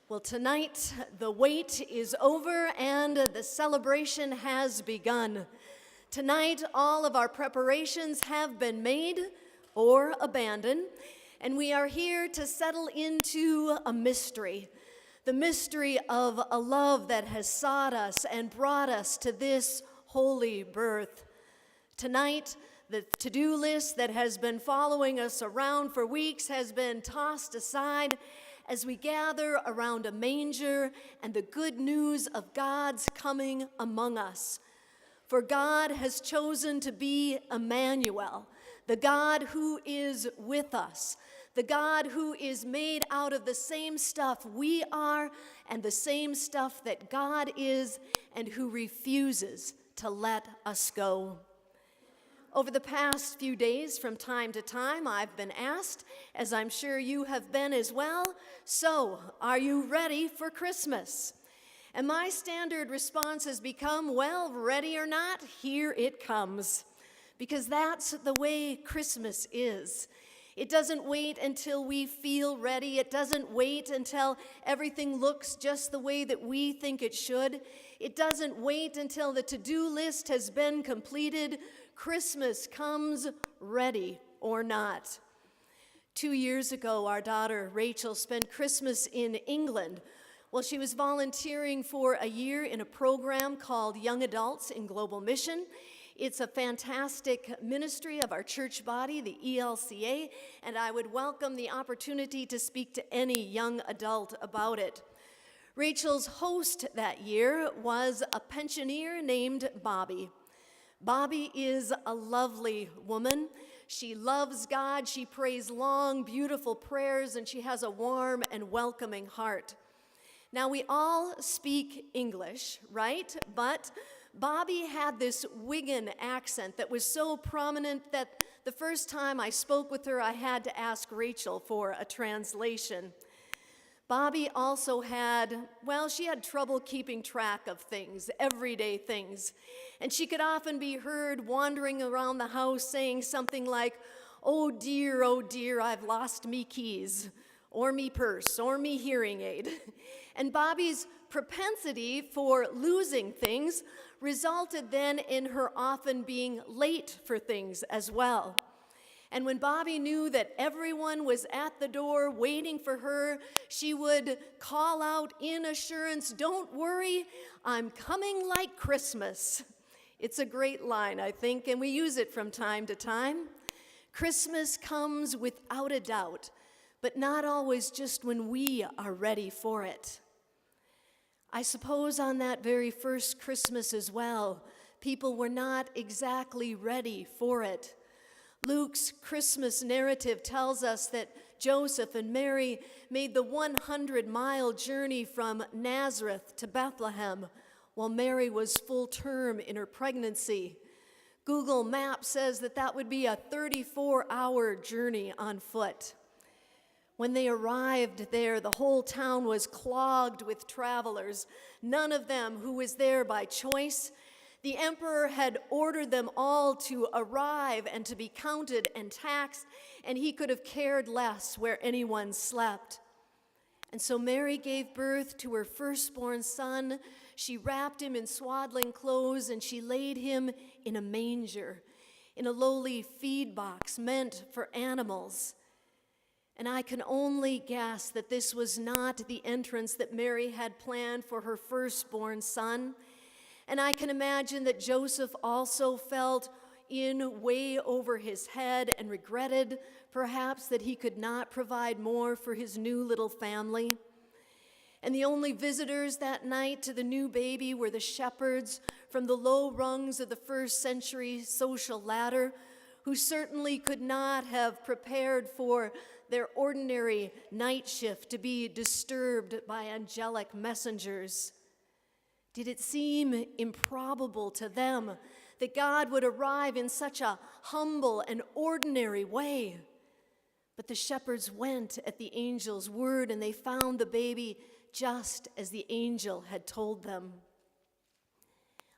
Well, tonight the wait is over and the celebration has begun. Tonight, all of our preparations have been made or abandoned, and we are here to settle into a mystery. The mystery of a love that has sought us and brought us to this holy birth. Tonight, the to-do list that has been following us around for weeks has been tossed aside as we gather around a manger and the good news of God's coming among us. For God has chosen to be Emmanuel, the God who is with us, the God who is made out of the same stuff we are and the same stuff that God is, and who refuses to let us go. Over the past few days, from time to time, I've been asked, as I'm sure you have been as well, so are you ready for Christmas? And my standard response has become, well, ready or not, here it comes. Because that's the way Christmas is. It doesn't wait until we feel ready. It doesn't wait until everything looks just the way that we think it should. It doesn't wait until the to-do list has been completed. Christmas comes ready or not. 2 years ago, our daughter Rachel spent Christmas in England. Well, she was volunteering for a year in a program called Young Adults in Global Mission. It's a fantastic ministry of our church body, the ELCA, and I would welcome the opportunity to speak to any young adult about it. Rachel's host that year was a pensioner named Bobby. Bobby is a lovely woman. She loves God, she prays long, beautiful prayers, and she has a warm and welcoming heart. Now, we all speak English, right? But Bobby had this Wigan accent that was so prominent that the first time I spoke with her, I had to ask Rachel for a translation. Bobby also had, she had trouble keeping track of things, everyday things. And she could often be heard wandering around the house saying something like, oh dear, I've lost me keys, or me purse, or me hearing aid. And Bobby's propensity for losing things resulted then in her often being late for things as well. And when Bobby knew that everyone was at the door waiting for her, she would call out in assurance, "Don't worry, I'm coming like Christmas." It's a great line, I think, and we use it from time to time. Christmas comes without a doubt, but not always just when we are ready for it. I suppose on that very first Christmas as well, people were not exactly ready for it. Luke's Christmas narrative tells us that Joseph and Mary made the 100-mile journey from Nazareth to Bethlehem while Mary was full term in her pregnancy. Google Maps says that would be a 34-hour journey on foot. When they arrived there, the whole town was clogged with travelers, none of them who was there by choice. The emperor had ordered them all to arrive and to be counted and taxed, and he could have cared less where anyone slept. And so Mary gave birth to her firstborn son. She wrapped him in swaddling clothes, and she laid him in a manger, in a lowly feed box meant for animals. And I can only guess that this was not the entrance that Mary had planned for her firstborn son. And I can imagine that Joseph also felt in way over his head and regretted perhaps that he could not provide more for his new little family. And the only visitors that night to the new baby were the shepherds from the low rungs of the first century social ladder, who certainly could not have prepared for their ordinary night shift to be disturbed by angelic messengers. Did it seem improbable to them that God would arrive in such a humble and ordinary way? But the shepherds went at the angel's word, and they found the baby just as the angel had told them.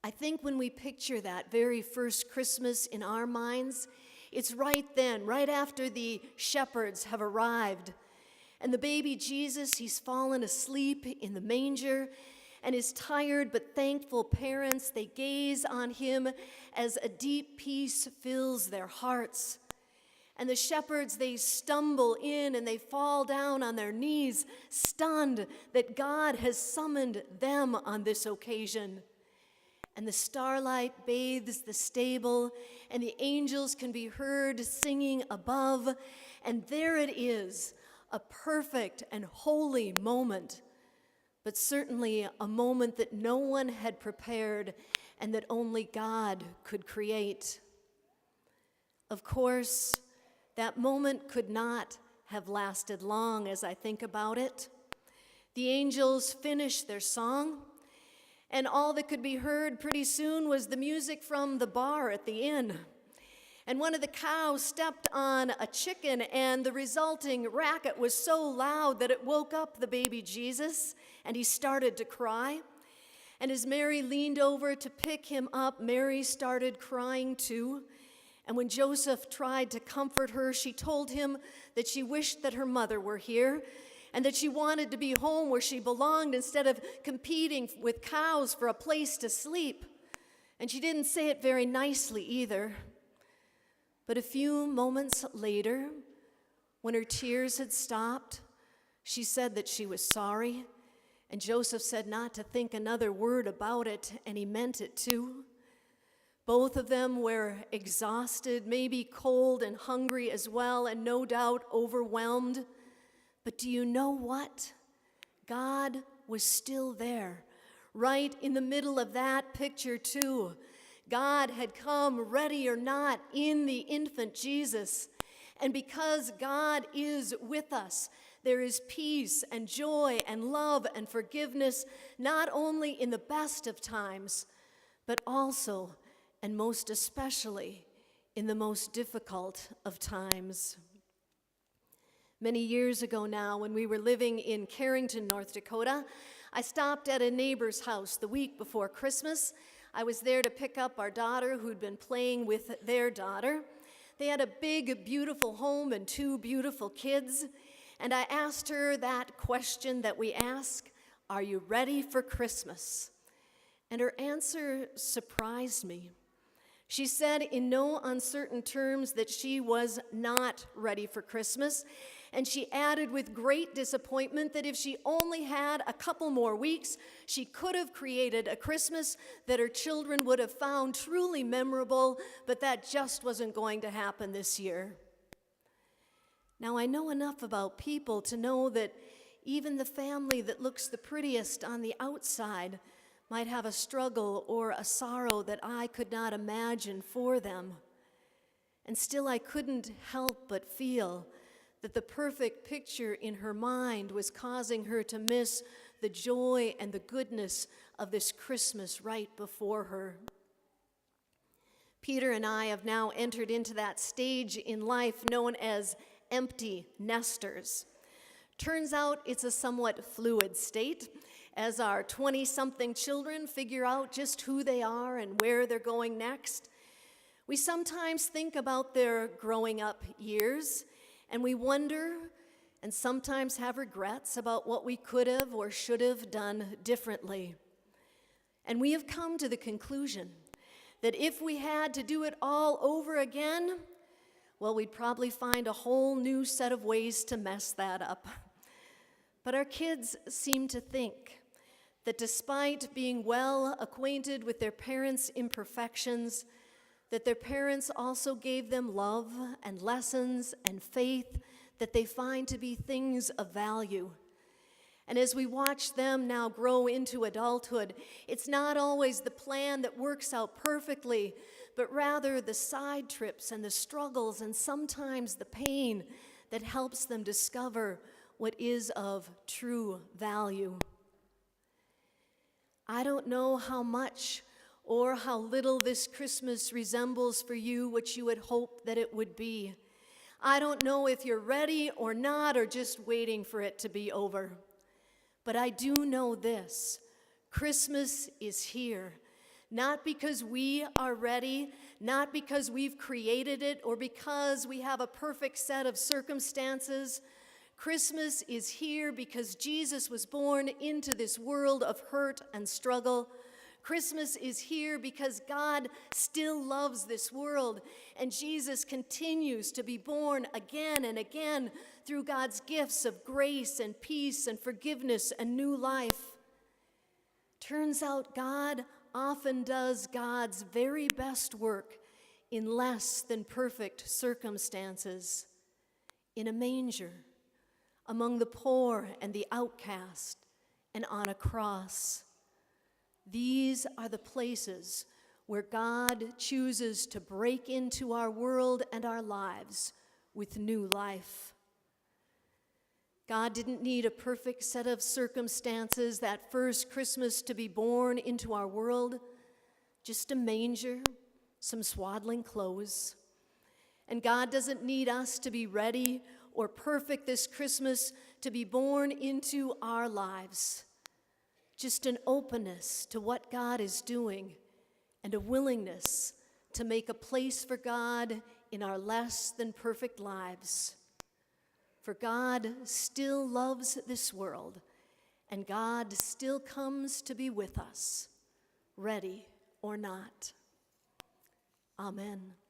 I think when we picture that very first Christmas in our minds, it's right then, right after the shepherds have arrived. And the baby Jesus, he's fallen asleep in the manger, and his tired but thankful parents, they gaze on him as a deep peace fills their hearts. And the shepherds, they stumble in and they fall down on their knees, stunned that God has summoned them on this occasion. And the starlight bathes the stable, and the angels can be heard singing above, and there it is, a perfect and holy moment, but certainly a moment that no one had prepared and that only God could create. Of course, that moment could not have lasted long as I think about it. The angels finished their song, and all that could be heard pretty soon was the music from the bar at the inn. And one of the cows stepped on a chicken, and the resulting racket was so loud that it woke up the baby Jesus, and he started to cry. And as Mary leaned over to pick him up, Mary started crying too. And when Joseph tried to comfort her, she told him that she wished that her mother were here and that she wanted to be home where she belonged instead of competing with cows for a place to sleep. And she didn't say it very nicely either. But a few moments later, when her tears had stopped, she said that she was sorry. And Joseph said not to think another word about it, and he meant it too. Both of them were exhausted, maybe cold and hungry as well, and no doubt overwhelmed. But do you know what? God was still there, right in the middle of that picture too. God had come, ready or not, in the infant Jesus. And because God is with us, there is peace and joy and love and forgiveness, not only in the best of times, but also and most especially in the most difficult of times. Many years ago now, when we were living in Carrington, North Dakota, I stopped at a neighbor's house the week before Christmas. I was there to pick up our daughter who'd been playing with their daughter. They had a big, beautiful home and 2 beautiful kids. And I asked her that question that we ask, "Are you ready for Christmas?" And her answer surprised me. She said in no uncertain terms that she was not ready for Christmas, and she added with great disappointment that if she only had a couple more weeks, she could have created a Christmas that her children would have found truly memorable, but that just wasn't going to happen this year. Now, I know enough about people to know that even the family that looks the prettiest on the outside might have a struggle or a sorrow that I could not imagine for them. And still I couldn't help but feel that the perfect picture in her mind was causing her to miss the joy and the goodness of this Christmas right before her. Peter and I have now entered into that stage in life known as empty nesters. Turns out it's a somewhat fluid state, as our 20-something children figure out just who they are and where they're going next. We sometimes think about their growing up years, and we wonder and sometimes have regrets about what we could have or should have done differently. And we have come to the conclusion that if we had to do it all over again, well, we'd probably find a whole new set of ways to mess that up. But our kids seem to think that despite being well acquainted with their parents' imperfections, that their parents also gave them love and lessons and faith that they find to be things of value. And as we watch them now grow into adulthood, it's not always the plan that works out perfectly, but rather the side trips and the struggles and sometimes the pain that helps them discover what is of true value. I don't know how much or how little this Christmas resembles for you what you had hoped that it would be. I don't know if you're ready or not, or just waiting for it to be over. But I do know this: Christmas is here. Not because we are ready, not because we've created it, or because we have a perfect set of circumstances. Christmas is here because Jesus was born into this world of hurt and struggle. Christmas is here because God still loves this world, and Jesus continues to be born again and again through God's gifts of grace and peace and forgiveness and new life. Turns out God often does God's very best work in less than perfect circumstances, in a manger, among the poor and the outcast, and on a cross. These are the places where God chooses to break into our world and our lives with new life. God didn't need a perfect set of circumstances that first Christmas to be born into our world, just a manger, some swaddling clothes. And God doesn't need us to be ready or perfect this Christmas to be born into our lives. Just an openness to what God is doing and a willingness to make a place for God in our less than perfect lives. For God still loves this world, and God still comes to be with us, ready or not. Amen.